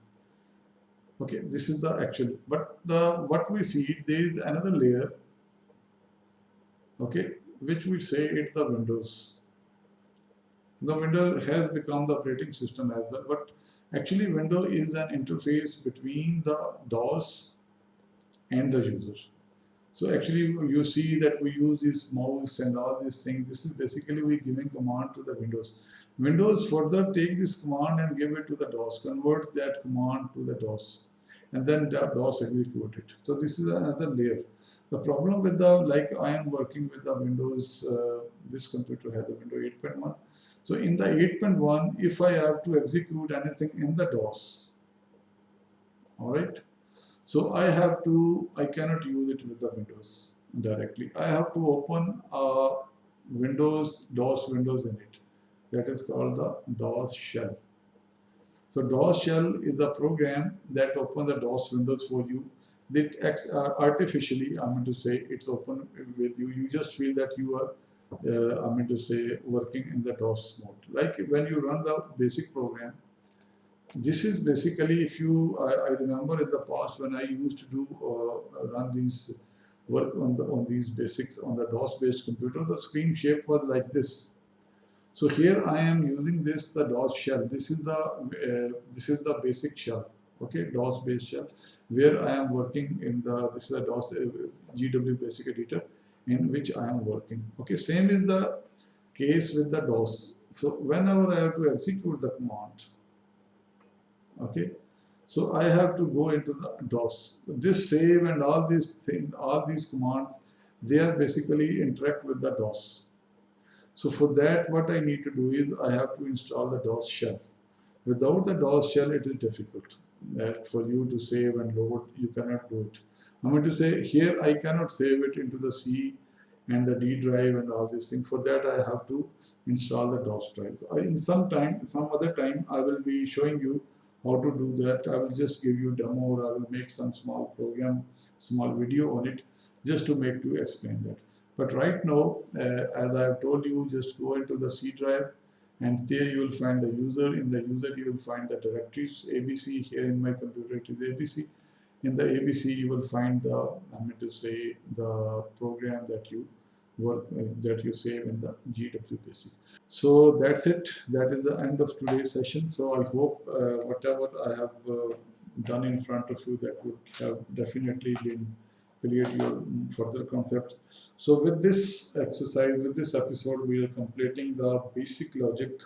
Okay, this is the actual. But what we see, there is another layer. Okay, which we say it's the Windows. The Windows has become the operating system as well, but actually Windows is an interface between the DOS and the user. So actually you see that we use this mouse and all these things. This is basically we giving command to the Windows. Windows further take this command and give it to the DOS, convert that command to the DOS, and then the DOS execute it. So this is another layer. The problem with like I am working with the Windows, this computer has a Windows 8.1. So in the 8.1, if I have to execute anything in the DOS, all right, so I cannot use it with the Windows directly. I have to open a DOS Windows in it. That is called the DOS shell. So DOS shell is a program that opens the DOS Windows for you. that artificially, I mean to say, it's open with you. You just feel that you are, I mean to say, working in the DOS mode. Like when you run the basic program, this is basically, if you, I remember in the past when I used to do run these work on these basics on the DOS based computer, the screen shape was like this. So here I am using the DOS shell. This is the basic shell, okay, DOS based shell, where I am working in this is a DOS GW basic editor in which I am working. Okay, same is the case with the DOS. So whenever I have to execute the command, okay, so I have to go into the DOS. This save and all these things, all these commands, they are basically interact with the DOS. So for that, what I need to do is I have to install the DOS shell. Without the DOS shell, it is difficult that for you to save and load. You cannot do it. I'm going to say here I cannot save it into the C and the D drive and all these things. For that, I have to install the DOS drive. In some other time, I will be showing you how to do that. I will just give you demo, or I will make some small program, small video on it, just to explain that. But right now, as I have told you, just go into the C drive, and there you will find the user. In the user, you will find the directories ABC. Here in my computer, it is ABC. In the ABC, you will find the, I mean to say, the program that you work that you save in the GW Basic. So that's it. That is the end of today's session. So I hope whatever I have done in front of you, that would have definitely been clear to your further concepts. So with this exercise, with this episode, we are completing the basic logic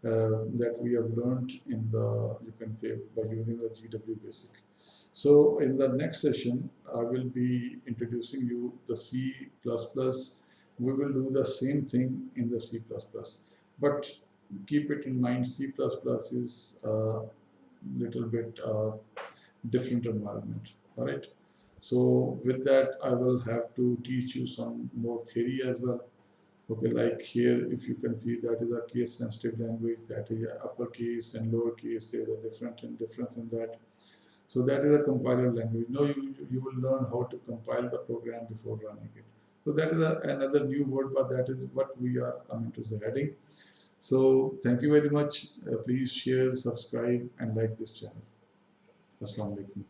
that we have learned in the, you can say, by using the GW Basic. So in the next session, I will be introducing you the C++. We will do the same thing in the C++, but keep it in mind, C++ is a little bit different environment. All right. So with that, I will have to teach you some more theory as well. Okay, like here, if you can see, that is a case-sensitive language, that is uppercase and lowercase. There is a difference in that. So that is a compiler language. No, you will learn how to compile the program before running it. So that is another new word, but that is what we are coming to the heading. So thank you very much. Please share, subscribe, and like this channel. Assalamu alaikum.